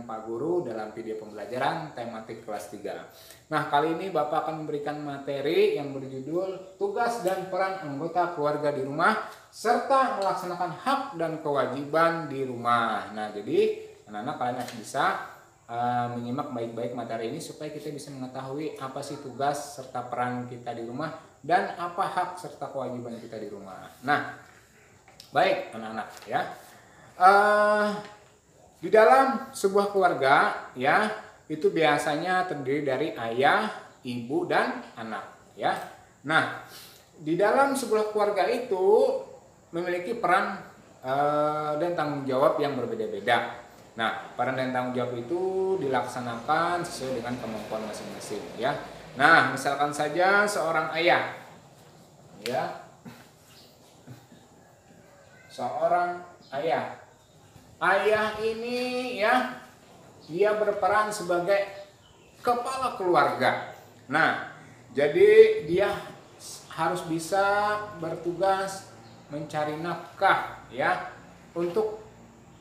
dengan Pak Guru dalam video pembelajaran tematik kelas 3. Nah, kali ini Bapak akan memberikan materi yang berjudul tugas dan peran anggota keluarga di rumah serta melaksanakan hak dan kewajiban di rumah. Nah, jadi anak-anak kalian harus bisa menyimak baik-baik materi ini supaya kita bisa mengetahui apa sih tugas serta peran kita di rumah dan apa hak serta kewajiban kita di rumah. Nah, baik anak-anak ya. Di dalam sebuah keluarga ya, itu biasanya terdiri dari ayah, ibu, dan anak ya. Nah, di dalam sebuah keluarga itu memiliki peran dan tanggung jawab yang berbeda-beda. Nah, peran dan tanggung jawab itu dilaksanakan sesuai dengan kemampuan masing-masing ya. Nah, misalkan saja seorang ayah ya. Seorang ayah. Ayah ini ya, dia berperan sebagai kepala keluarga. Nah, jadi dia harus bisa bertugas mencari nafkah ya untuk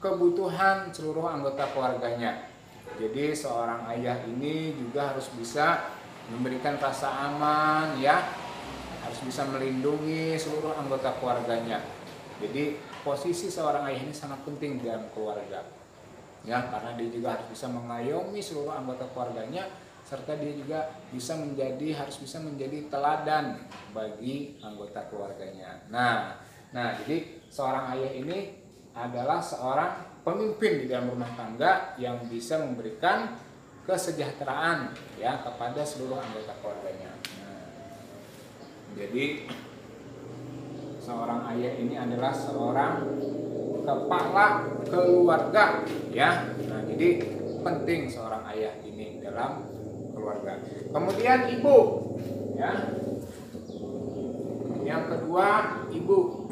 kebutuhan seluruh anggota keluarganya. Jadi seorang ayah ini juga harus bisa memberikan rasa aman ya, harus bisa melindungi seluruh anggota keluarganya. Jadi posisi seorang ayah ini sangat penting dalam keluarga ya, karena dia juga harus bisa mengayomi seluruh anggota keluarganya serta dia juga harus bisa menjadi teladan bagi anggota keluarganya. Nah, jadi seorang ayah ini adalah seorang pemimpin di dalam rumah tangga yang bisa memberikan kesejahteraan ya kepada seluruh anggota keluarganya. Nah, jadi seorang ayah ini adalah seorang kepala keluarga ya. Nah, jadi penting seorang ayah ini dalam keluarga. Kemudian ibu ya. Yang kedua, ibu.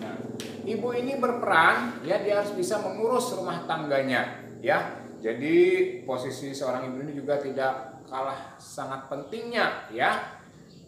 Nah, ibu ini berperan ya, dia harus bisa mengurus rumah tangganya ya. Jadi posisi seorang ibu ini juga tidak kalah sangat pentingnya ya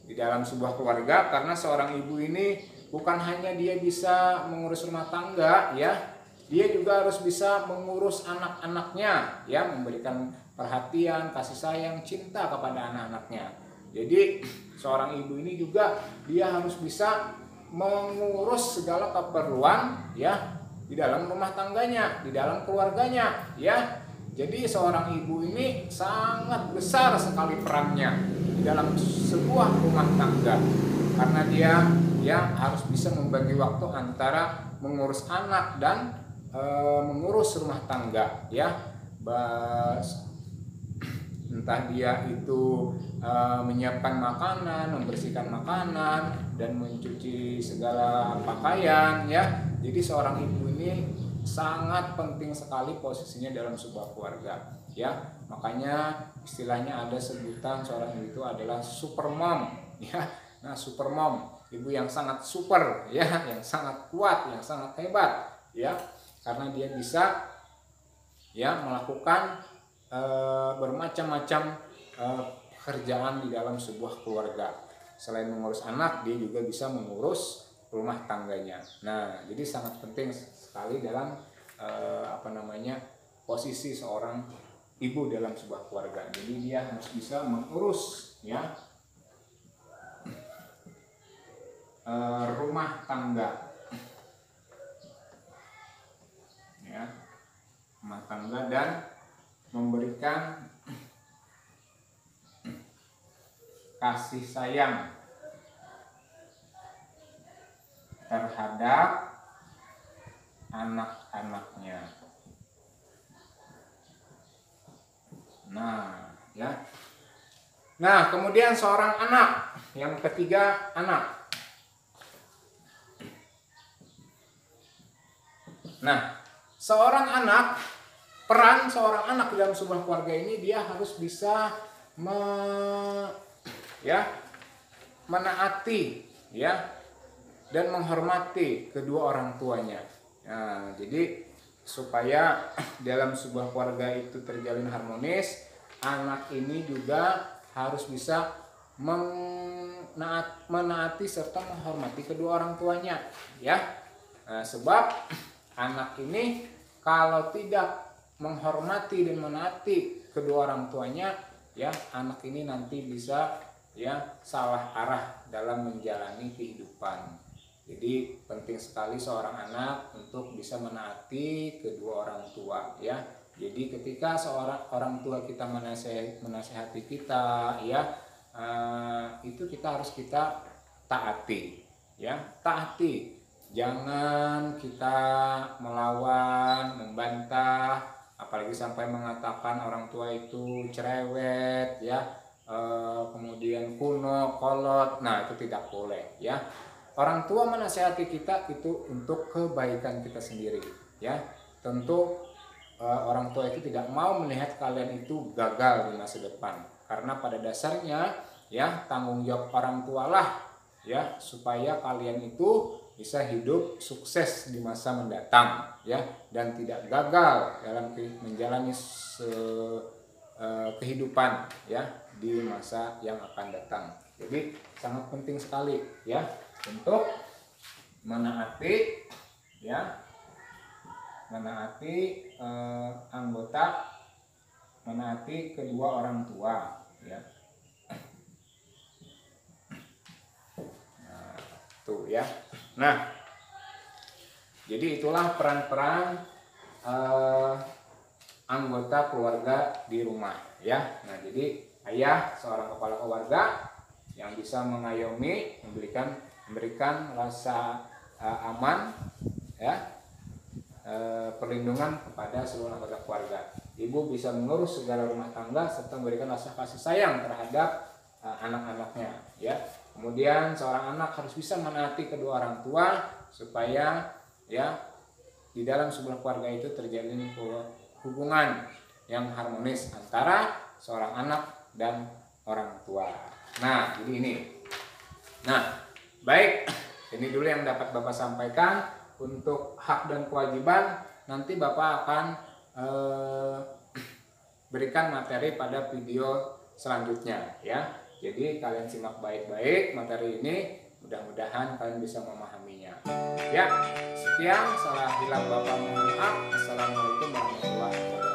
di dalam sebuah keluarga, karena seorang ibu ini bukan hanya dia bisa mengurus rumah tangga ya, dia juga harus bisa mengurus anak-anaknya ya, memberikan perhatian, kasih sayang, cinta kepada anak-anaknya. Jadi seorang ibu ini juga dia harus bisa mengurus segala keperluan ya di dalam rumah tangganya, di dalam keluarganya ya. Jadi seorang ibu ini sangat besar sekali perannya di dalam sebuah rumah tangga, karena dia harus bisa membagi waktu antara mengurus anak dan mengurus rumah tangga ya. Entah dia itu menyiapkan makanan, membersihkan makanan, dan mencuci segala pakaian ya. Jadi seorang ibu ini sangat penting sekali posisinya dalam sebuah keluarga ya. Makanya istilahnya ada sebutan seorang ibu itu adalah super mom ya. Nah, super mom, ibu yang sangat super ya, yang sangat kuat, yang sangat hebat ya, karena dia bisa ya melakukan bermacam-macam pekerjaan di dalam sebuah keluarga. Selain mengurus anak, dia juga bisa mengurus rumah tangganya. Nah, jadi sangat penting sekali dalam posisi seorang ibu dalam sebuah keluarga. Jadi dia harus bisa mengurus ya rumah tangga ya, rumah tangga, dan memberikan kasih sayang terhadap anak-anaknya. Nah ya. Nah, kemudian seorang anak, yang ketiga anak. Nah, peran seorang anak dalam sebuah keluarga ini, dia harus bisa menaati ya dan menghormati kedua orang tuanya. Nah, jadi supaya dalam sebuah keluarga itu terjalin harmonis, anak ini juga harus bisa menaati serta menghormati kedua orang tuanya ya. Sebab anak ini kalau tidak menghormati dan menaati kedua orang tuanya, ya anak ini nanti bisa ya salah arah dalam menjalani kehidupan. Jadi penting sekali seorang anak untuk bisa menaati kedua orang tua ya. Jadi ketika seorang orang tua kita menasehati kita ya, itu kita harus kita taati ya, taati. Jangan kita melawan, membantah, apalagi sampai mengatakan orang tua itu cerewet ya, kemudian kuno, kolot. Nah, itu tidak boleh ya. Orang tua menasihati kita itu untuk kebaikan kita sendiri ya. Tentu orang tua itu tidak mau melihat kalian itu gagal di masa depan, karena pada dasarnya ya tanggung jawab orang tua lah ya supaya kalian itu bisa hidup sukses di masa mendatang ya, dan tidak gagal dalam menjalani kehidupan ya di masa yang akan datang. Jadi sangat penting sekali ya untuk menaati ya, menaati anggota, menaati kedua orang tua ya. Nah, tuh ya. Nah, jadi itulah peran-peran anggota keluarga di rumah ya. Nah, jadi ayah seorang kepala keluarga yang bisa mengayomi, memberikan rasa aman ya, perlindungan kepada seluruh anggota keluarga. Ibu bisa mengurus segala rumah tangga serta memberikan rasa kasih sayang terhadap anak-anaknya ya. Kemudian seorang anak harus bisa menaati kedua orang tua supaya ya di dalam sebuah keluarga itu terjalin hubungan yang harmonis antara seorang anak dan orang tua. Nah, jadi ini. Nah, baik, ini dulu yang dapat Bapak sampaikan untuk hak dan kewajiban. Nanti Bapak akan berikan materi pada video selanjutnya ya. Jadi kalian simak baik-baik materi ini, mudah-mudahan kalian bisa memahaminya. Ya, sekian, salah hilaf Bapak mohon maaf. Assalamualaikum warahmatullahi wabarakatuh.